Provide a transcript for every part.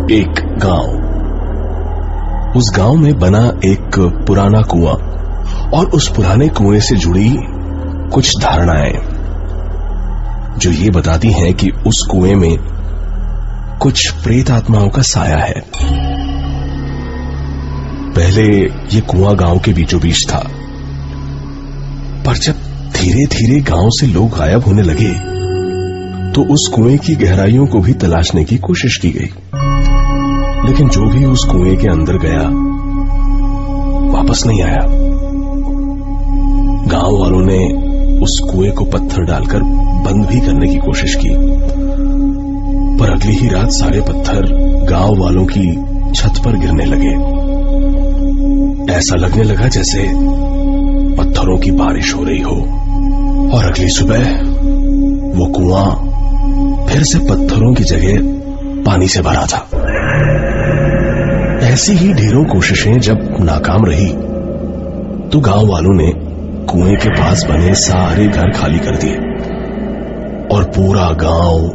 एक गांव। उस गांव में बना एक पुराना कुआं और उस पुराने कुएं से जुड़ी कुछ धारणाएं जो ये बताती हैं कि उस कुएं में कुछ प्रेत आत्माओं का साया है। पहले ये कुआं गांव के बीचों बीच था, पर जब धीरे धीरे गांव से लोग गायब होने लगे तो उस कुएं की गहराइयों को भी तलाशने की कोशिश की गई, लेकिन जो भी उस कुएं के अंदर गया वापस नहीं आया। गांव वालों ने उस कुएं को पत्थर डालकर बंद भी करने की कोशिश की, पर अगली ही रात सारे पत्थर गांव वालों की छत पर गिरने लगे। ऐसा लगने लगा जैसे पत्थरों की बारिश हो रही हो। और अगली सुबह वो कुआं फिर से पत्थरों की जगह पानी से भरा था। ऐसी ही ढेरों कोशिशें जब नाकाम रही तो गांव वालों ने कुएं के पास बने सारे घर खाली कर दिए और पूरा गांव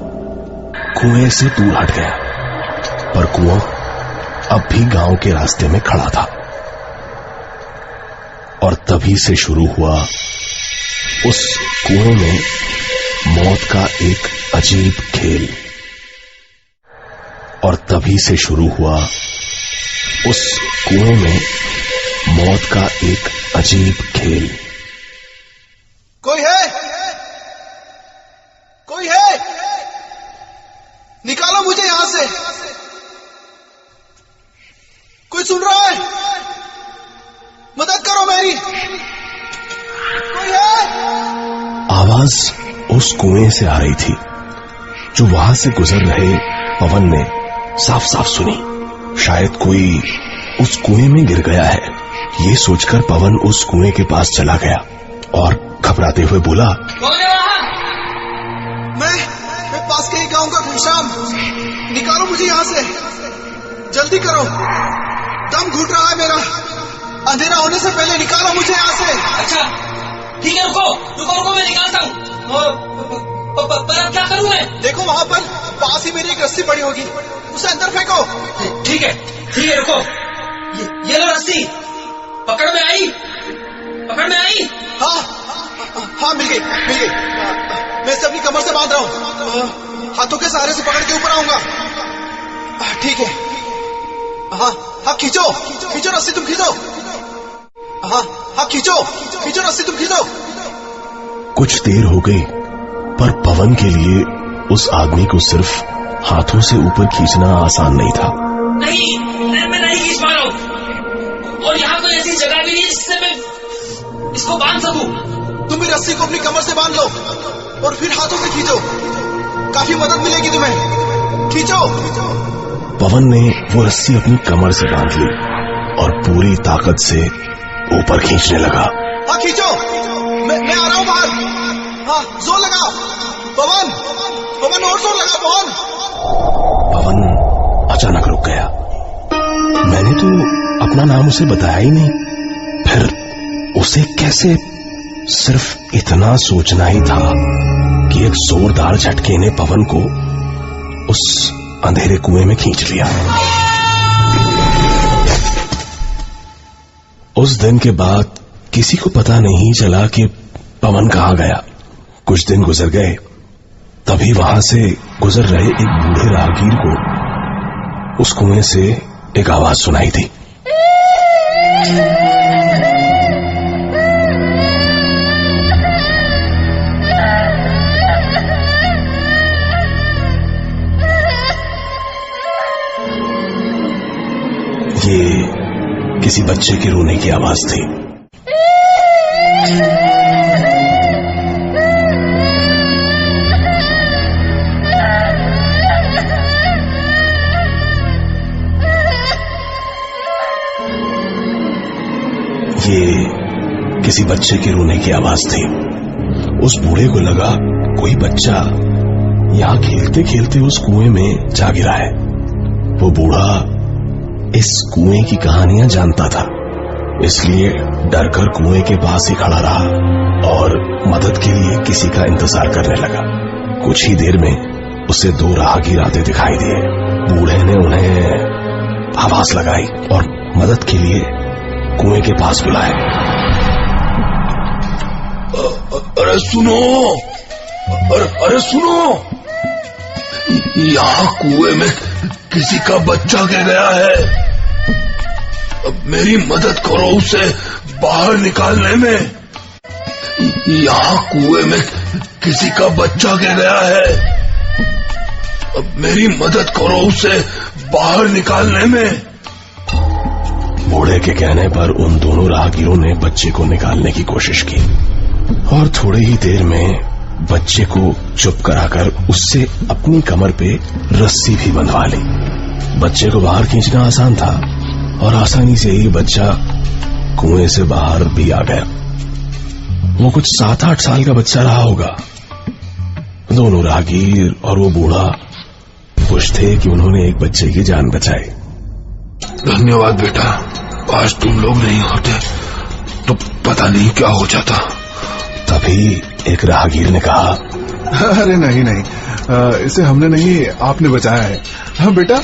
कुएं से दूर हट गया। पर कुआं अब भी गांव के रास्ते में खड़ा था। और तभी से शुरू हुआ उस कुएं में मौत का एक अजीब खेल। और तभी से शुरू हुआ उस कुएं में मौत का एक अजीब खेल। कोई है? कोई है? निकालो मुझे यहां से। कोई सुन रहा है? मदद करो मेरी। कोई है? आवाज उस कुएं से आ रही थी जो वहां से गुजर रहे पवन ने साफ साफ सुनी। शायद कोई उस कुएं में गिर गया है। ये सोचकर पवन उस कुएं के पास चला गया और घबराते हुए बोला, कौन है वहां? मैं पास के ही गांव का घनश्याम। निकालो मुझे यहां से, जल्दी करो, दम घुट रहा है मेरा। अंधेरा होने से पहले निकालो मुझे यहाँ से। अच्छा ठीक है, रुको रुको रुको, मैं निकालता हूँ। पर अब क्या करूँ मैं? देखो वहाँ पर पास ही मेरी एक रस्सी पड़ी होगी, उसे अंदर फेंको। ठीक है रुको, ये लो रस्सी। पकड़ में आई? पकड़ में आई? हाँ मिल गई। मैं इसे अपनी कमर से बांध रहा हूँ, हाथों के सहारे से पकड़ के ऊपर आऊंगा। ठीक है। हाँ खींचो रस्सी, तुम खींचो। हाँ खींचो रस्सी, तुम खींचो। कुछ देर हो गई, पर पवन के लिए उस आदमी को सिर्फ हाथों से ऊपर खींचना आसान नहीं था। नहीं, मैं नहीं खींच पा रहा हूँ, और यहाँ कोई ऐसी जगह भी नहीं जिससे मैं इसको बांध सकूं। तुम भी रस्सी को अपनी कमर से बांध लो और फिर हाथों से खींचो, काफी मदद मिलेगी तुम्हें। खींचो। पवन ने वो रस्सी अपनी कमर से बांध ली और पूरी ताकत से ऊपर खींचने लगा। हाँ खींचो, मैं आ रहा हूँ बाहर। हाँ जोर लगाओ पवन, और जोर लगाओ पवन अचानक रुक गया। मैंने तो अपना नाम उसे बताया ही नहीं, फिर उसे कैसे? सिर्फ इतना सोचना ही था कि एक जोरदार झटके ने पवन को उस अंधेरे कुएं में खींच लिया। उस दिन के बाद किसी को पता नहीं चला कि पवन कहाँ गया। कुछ दिन गुजर गए, तभी वहां से गुजर रहे एक बूढ़े राहगीर को उस कुएं से एक आवाज सुनाई थी। ये किसी बच्चे के रोने की आवाज थी। ये किसी बच्चे के रोने की आवाज थी। उस बूढ़े को लगा कोई बच्चा यहां खेलते खेलते उस कुएं में जा गिरा है। वो बूढ़ा इस कुएं की कहानियां जानता था, इसलिए डरकर कुएं के पास ही खड़ा रहा और मदद के लिए किसी का इंतजार करने लगा। कुछ ही देर में उसे दो राहगीर आते दिखाई दिए। बूढ़े ने उन्हें आवाज लगाई और मदद के लिए कुएं के पास बुलाए। अरे सुनो, अरे सुनो, यहाँ कुएं में किसी का बच्चा गिर गया है। अब मेरी मदद करो उसे बाहर निकालने में। यहाँ कुएं में किसी का बच्चा गिर गया है। अब मेरी मदद करो उसे बाहर निकालने में। बूढ़े के कहने पर उन दोनों राहगीरों ने बच्चे को निकालने की कोशिश की और थोड़ी ही देर में बच्चे को चुप कराकर उससे अपनी कमर पे रस्सी भी बंधवा ली। बच्चे को बाहर खींचना आसान था और आसानी से ही बच्चा कुएं से बाहर भी आ गया। वो कुछ 7-8 साल का बच्चा रहा होगा। दोनों राहगीर और वो बूढ़ा खुश थे कि उन्होंने एक बच्चे की जान बचाई। धन्यवाद बेटा, आज तुम लोग नहीं होते तो पता नहीं क्या हो जाता। तभी एक राहगीर ने कहा, अरे नहीं नहीं, इसे हमने नहीं, आपने बचाया है। हाँ बेटा,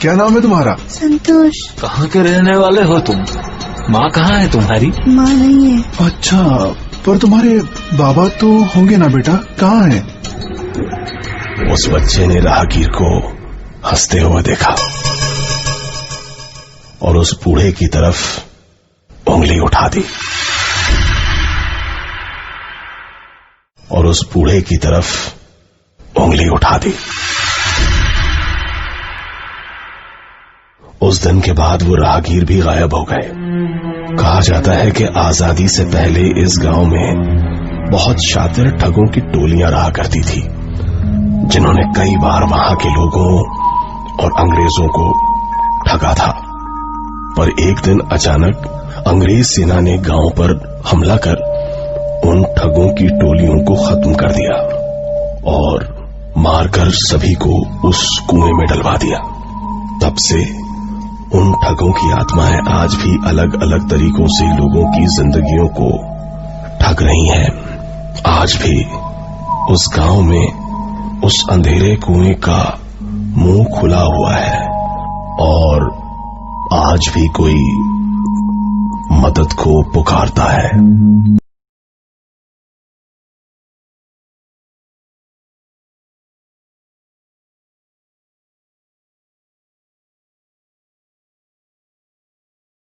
क्या नाम है तुम्हारा? संतोष। कहाँ के रहने वाले हो तुम? माँ कहाँ है तुम्हारी? माँ नहीं है। अच्छा, पर तुम्हारे बाबा तो होंगे ना बेटा, कहाँ हैं? उस बच्चे ने राहगीर को हंसते हुए देखा और उस बूढ़े की तरफ उंगली उठा दी उस दिन के बाद वो राहगीर भी गायब हो गए। कहा जाता है कि आजादी से पहले इस गांव में बहुत शातिर ठगों की टोलियां रहा करती थी, जिन्होंने कई बार वहां के लोगों और अंग्रेजों को ठगा था। पर एक दिन अचानक अंग्रेज सेना ने गांव पर हमला कर उन ठगों की टोलियों को खत्म कर दिया और मारकर सभी को उस कुएं में डलवा दिया। तब से उन ठगों की आत्माएं आज भी अलग अलग तरीकों से लोगों की जिंदगियों को ठग रही हैं। आज भी उस गांव में उस अंधेरे कुएं का मुंह खुला हुआ है और आज भी कोई मदद को पुकारता है।